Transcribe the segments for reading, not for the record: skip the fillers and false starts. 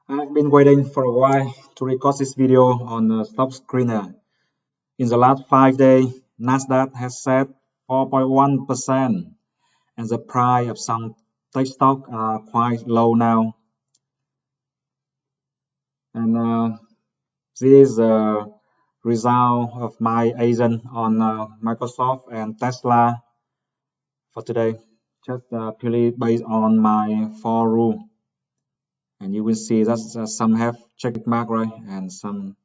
I've been waiting for a while to record this video on the stock screener. In the last 5 days, Nasdaq has set 4.1%, and the price of some tech stocks are quite low now. And this is the result of my agent on Microsoft and Tesla for today, just purely based on my 4 rule. And you will see that some have check mark, right, and some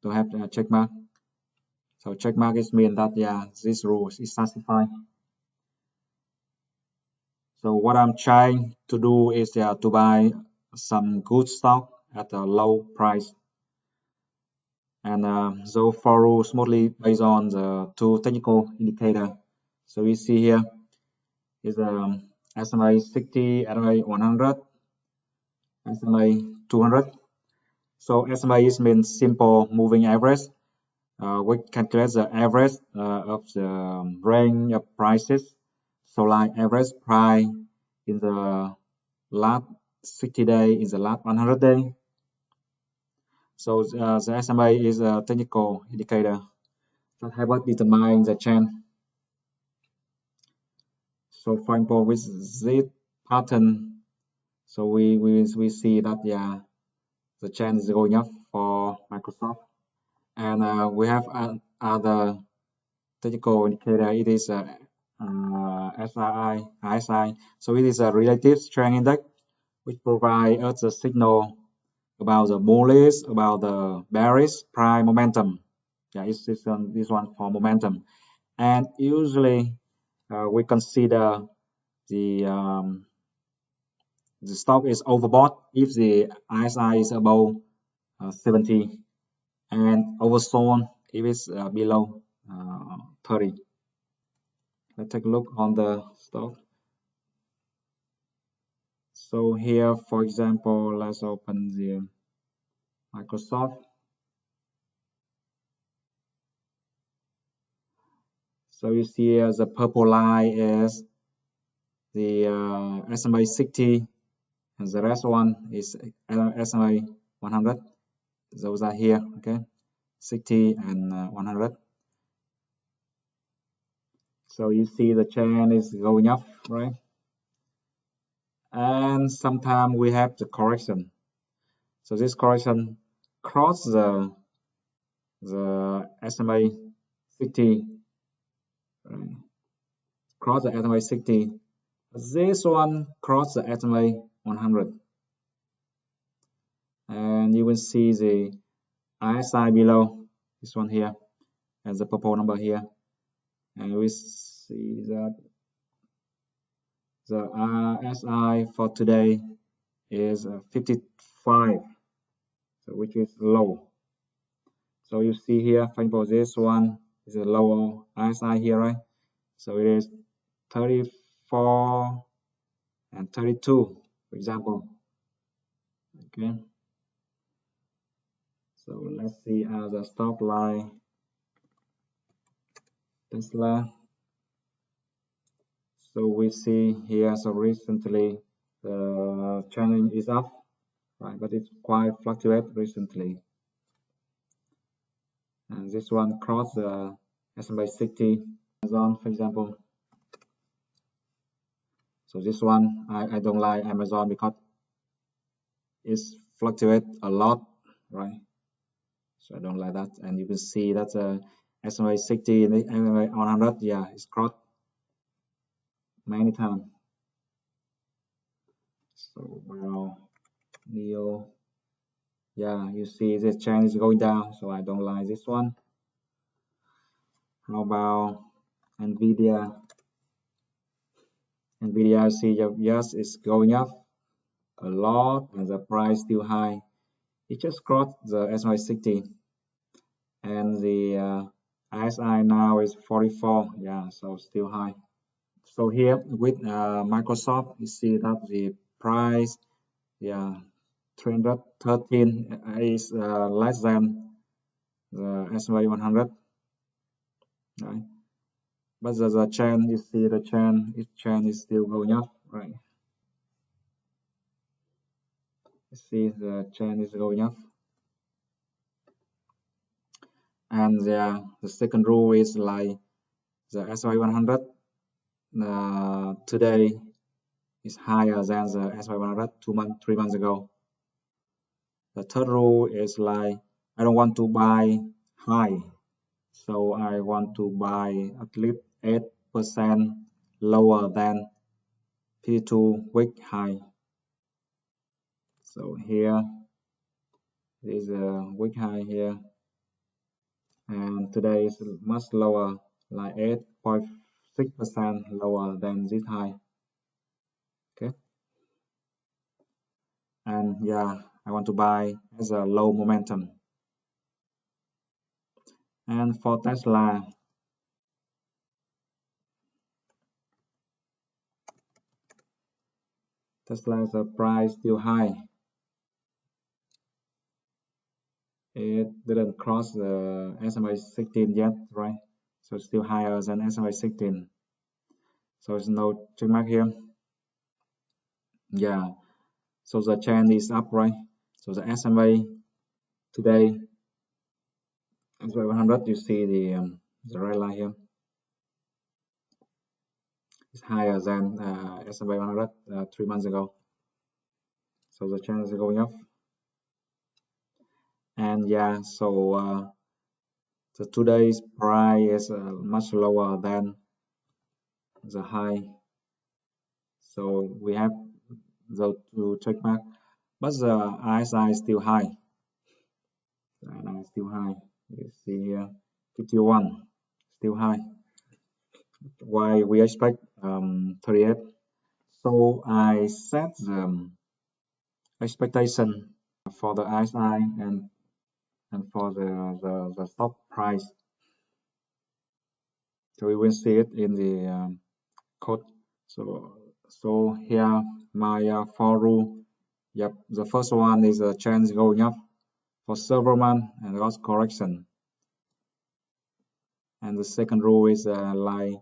don't have check mark. So check mark is mean that this rule is satisfied. So what I'm trying to do is to buy some good stock at a low price. And so 4 rules mostly based on the 2 technical indicator. So we see here is SMA 60, SMA 100, SMA 200. So SMA is means simple moving average. We calculate the average of the range of prices. So like average price in the last 60 days, in the last 100 days. So the SMA is a technical indicator that help us determine the trend. So for example, with this pattern, so we see that the trend is going up for Microsoft, and we have other technical indicator. It is SRI, RSI. So it is a relative strength index, which provide us a signal about the bullish, about the bearish price momentum. Yeah, it's this one for momentum. And usually we consider the stock is overbought if the RSI is above 70 and oversold if it's below 30. Let's take a look on the stock. So here, for example, let's open the Microsoft. So you see the purple line is the SMA 60, and the rest one is SMA 100. Those are here, okay, 60 and 100. So you see the trend is going up, right? And sometimes we have the correction. So this correction cross the SMA 60, right? Cross the SMA 60. This one cross the SMA 100, and you will see the RSI below this one here, and the purple number here, and we see that the RSI for today is 55, so which is low. So you see here, for example, this one is a lower RSI here, right? So it is 34 and 32, for example. Okay. So let's see the stop line. Tesla. So we see here, so recently the trend is up, right? But it's quite fluctuate recently. And this one crossed the S&P 60, Amazon, for example. So this one, I don't like Amazon because it's fluctuate a lot, right? So I don't like that. And you can see that the S&P 60 and the S&P 100, yeah, it's crossed many times. So well, Neo, yeah, you see this trend is going down, so I don't like this one. How about Nvidia? Nvidia, I see, yes, it's going up a lot, and the price still high. It just crossed the S&P 60, and the RSI now is 44. Yeah, so still high. So here with Microsoft, you see that the price, yeah, 313 is less than the S&P 100, right? But the trend, you see the trend, its trend is still going up, right? See the trend is going up. And the second rule is like the S&P 100 today is higher than the S&P 100 3 months ago. The third rule is like I don't want to buy high, so I want to buy at least 8% lower than 52-week high. So here is a week high here, and today is much lower, like 8.6% lower than this high. Okay, and I want to buy as a low momentum. And for Tesla is the price still high. It didn't cross the S&P 16 yet, right? So it's still higher than S&P 16. So it's no check mark here. Yeah. So the trend is up, right? So the S&P today, S&P 100, you see the red line here. It's higher than S&P 100 3 months ago. So the trend is going up. And so the today's price is much lower than the high. So we have the two check mark, but the RSI is still high. The RSI is still high. You see here, 51, still high. Why we expect 38? So I set the expectation for the RSI and for the stock price. So we will see it in the code. So here my for rule. Yep, the first one is a trend going up for several months and loss correction. And the second rule is like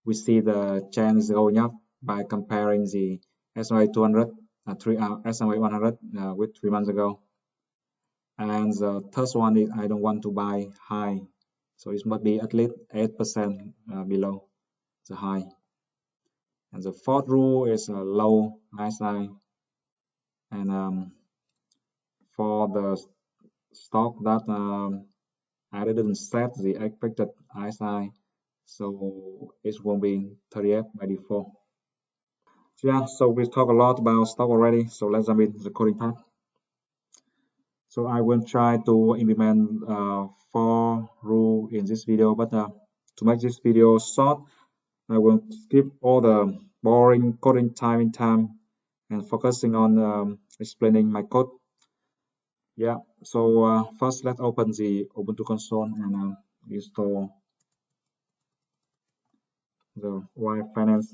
we see the trend is going up by comparing the S&P 200, S&P 100 with 3 months ago. And the third one is I don't want to buy high, so it must be at least 8% below the high. And the fourth rule is a low RSI. And for the stock that I didn't set the expected RSI, so it won't be 38 by default. So we talk a lot about stock already, so let's jump into the coding part. So I will try to implement 4 rules in this video, but to make this video short, I will skip all the boring coding time and focusing on explaining my code. So first let's open the Ubuntu console and install the yFinance.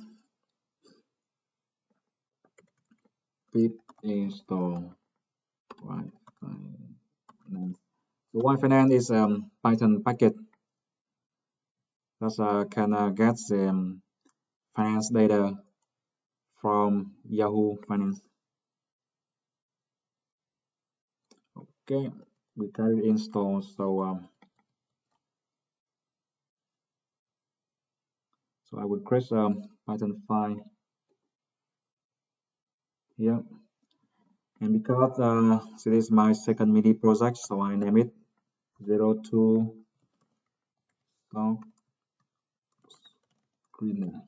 Pip install yFinance. So yFinance is a Python package that can get the finance data from Yahoo Finance. Okay, we got it installed. So I will create a Python file here, and because this is my second mini project, so I name it 02 stock cleaner.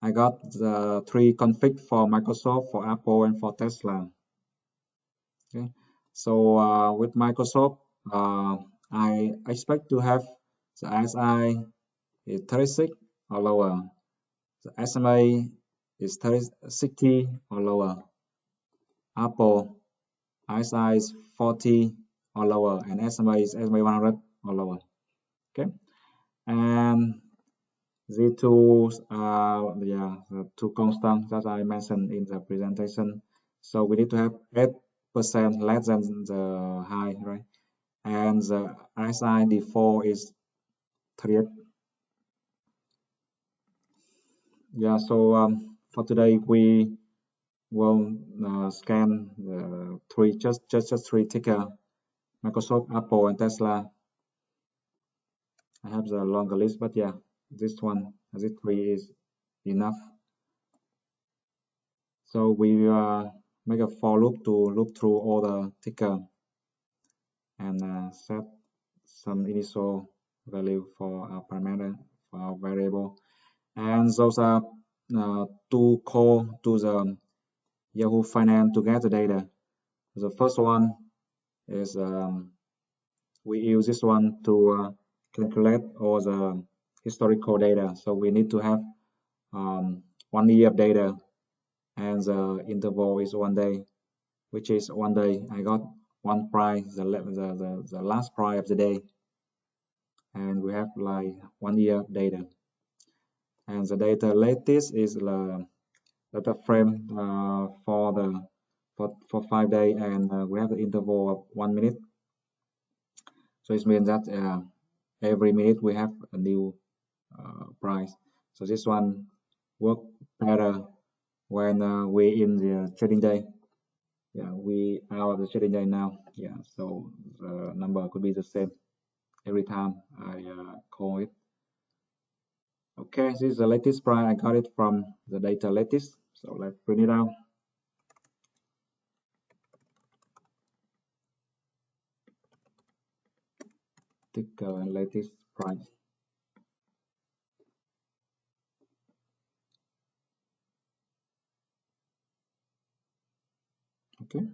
I got the 3 config for Microsoft, for Apple, and for Tesla. Okay, so with Microsoft, I expect to have the RSI is 36 or lower. The SMA is 60 or lower. Apple RSI is 40 or lower, and SMA is SMA 100 or lower. Okay, and the two the two constants that I mentioned in the presentation. So we need to have 8% less than the high, right? and the RSI default is 38. Yeah, so for today we will scan the just three ticker: Microsoft, Apple, and Tesla. I have the longer list, but yeah, this one, this three is enough. So we make a for loop to loop through all the ticker and set some initial value for our parameter, for our variable. And those are two call to the yFinance to get the data. The first one is we use this one to calculate all the historical data. So we need to have 1 year of data, and the interval is 1 day, which is 1 day. I got one price, the last price of the day, and we have like 1 year data. And the data latest is the data frame for 5 days, and we have the interval of 1 minute. So it means that every minute we have a new price. So this one work better when we in the trading day. Yeah, we out of the trading day now. Yeah, so the number could be the same every time I call it. Okay, this is the latest price. I got it from the data latest. So let's print it out. Ticker and latest price. Okay.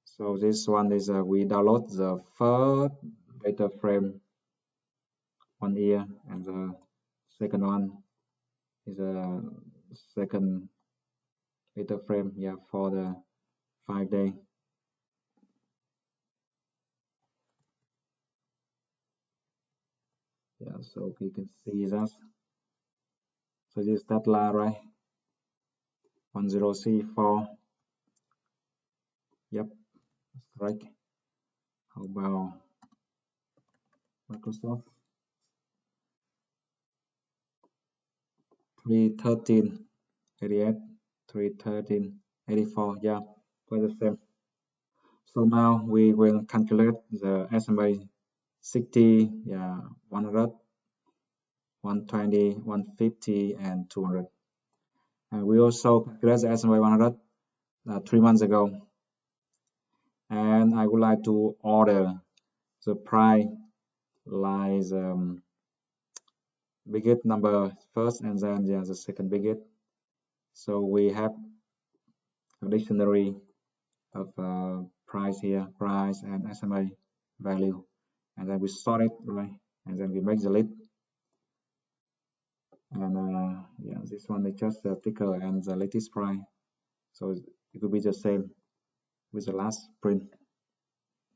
So this one is we download the first data frame 1 year, and the second one is a second data frame, yeah, for the 5 day. Yeah, so we can see that. So this is that line, right? 10C4. Yep, that's correct. How about Microsoft? 31388, 31384. Yeah, quite the same. So now we will calculate the SMA 60, yeah, 100, 120, 150, and 200. And we also calculated the SMA 100 3 months ago. And I would like to order the price like biggest number first, and then yeah, the second biggest. So we have a dictionary of price here, price and SMA value, and then we sort it, right, and then we make the list. And yeah, this one is just the ticker and the latest price, so it will be the same with the last print.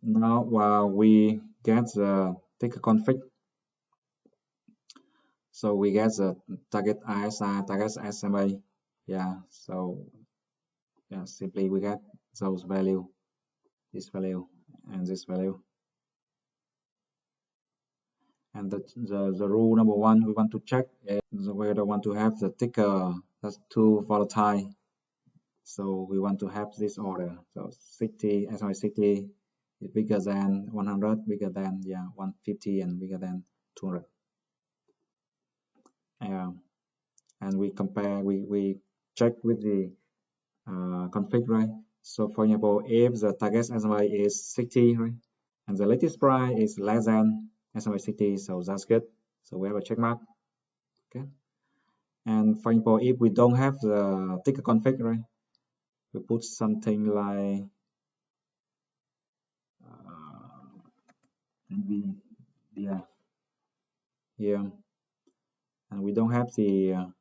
Now we get the ticker config. So we get the target ISI, target SMA. Yeah, so yeah, simply we get those value, this value and this value. And the rule number one we want to check is whether we want to have the ticker that's too volatile. So we want to have this order. So 60, SMA 60 is bigger than 100, bigger than 150, and bigger than 200. And we compare, we check with the config, right? So for example, if the target SMA is 60, right, and the latest price is less than SMA 60, so that's good. So we have a check mark. Okay. And for example, if we don't have the ticker config, right, we put something like NVIDIA here, and we don't have the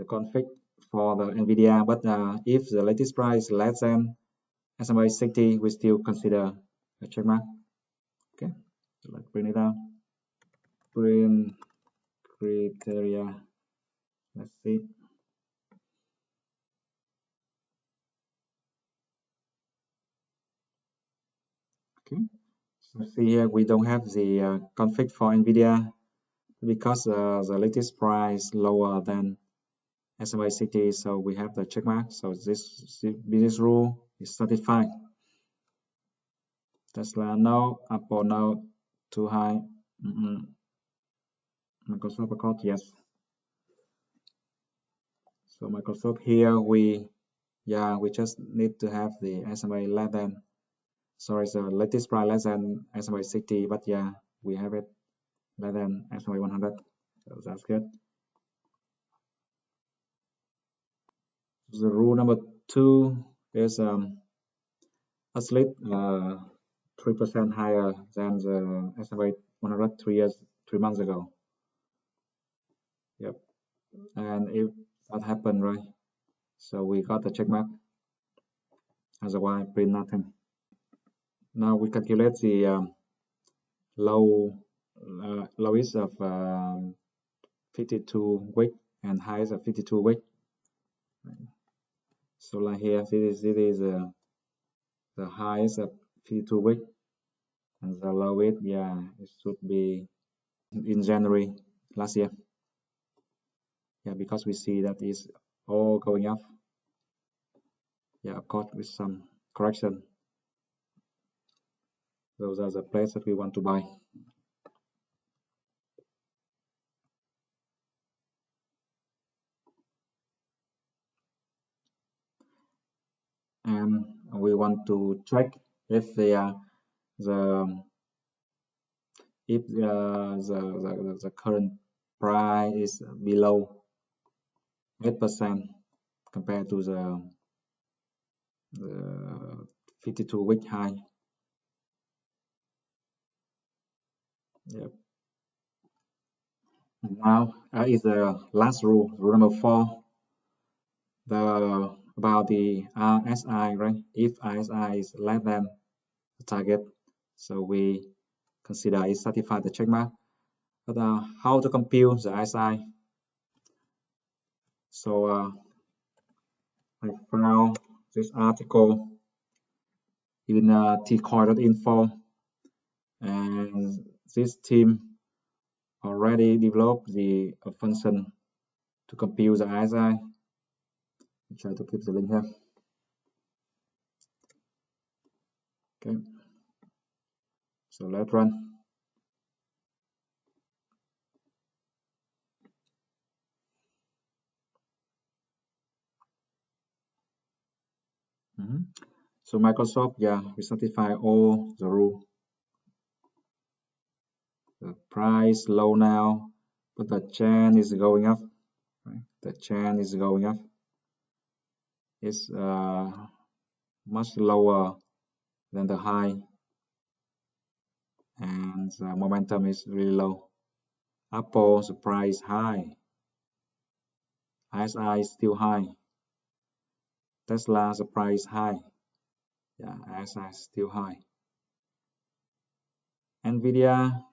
config for the NVIDIA, but if the latest price is less than SMA 60, we still consider a check mark. Okay, so let's print it out. Print criteria. Let's see. So see here, we don't have the config for NVIDIA because the latest price lower than SMA 60, so we have the check mark. So this business rule is satisfied. Tesla no, Apple no, too high. Microsoft Accord yes. So Microsoft here we just need to have the SMA less than, sorry, the latest price less than SMA 60, but yeah, we have it less than SMA 100, so that's good. The rule number 2 is at least 3% higher than the SMA 100 3 months ago. Yep, and if that happened, right, so we got the check mark, otherwise print nothing. Now we calculate the lowest of 52 week and highest of 52 week. So like here, this is the highest of 52 week, and the lowest, yeah, it should be in January last year. Yeah, because we see that is all going up. Yeah, of course, with some correction. Those are the places that we want to buy. And we want to check if the current price is below 8% compared to the 52-week high. Yep. And now is the last rule, rule number 4. About the RSI, right? If RSI is less than the target, so we consider it satisfied the check mark. But how to compute the RSI? So I found this article in tcoin.info, and this team already developed the function to compute the RSI. I'll try to keep the link here. Okay, so let's run. So Microsoft, yeah, we satisfy all the rule. The price low now, but the trend is going up. Right? The trend is going up. It's much lower than the high, and the momentum is really low. Apple's price high. RSI is still high. Tesla's price high. Yeah, RSI is still high. NVIDIA,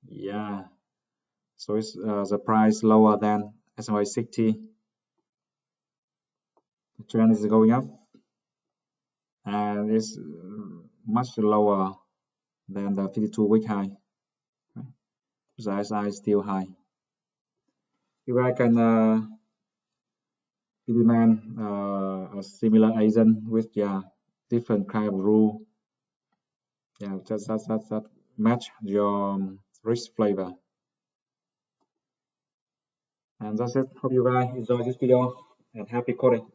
yeah. So it's the price lower than SMA 60. The trend is going up, and it's much lower than the 52-week high. Right? The RSI is still high. You guys can implement a similar agent with different kind of rule. Yeah, just that match your risk flavor. And that's it. Hope you guys enjoy this video and happy coding.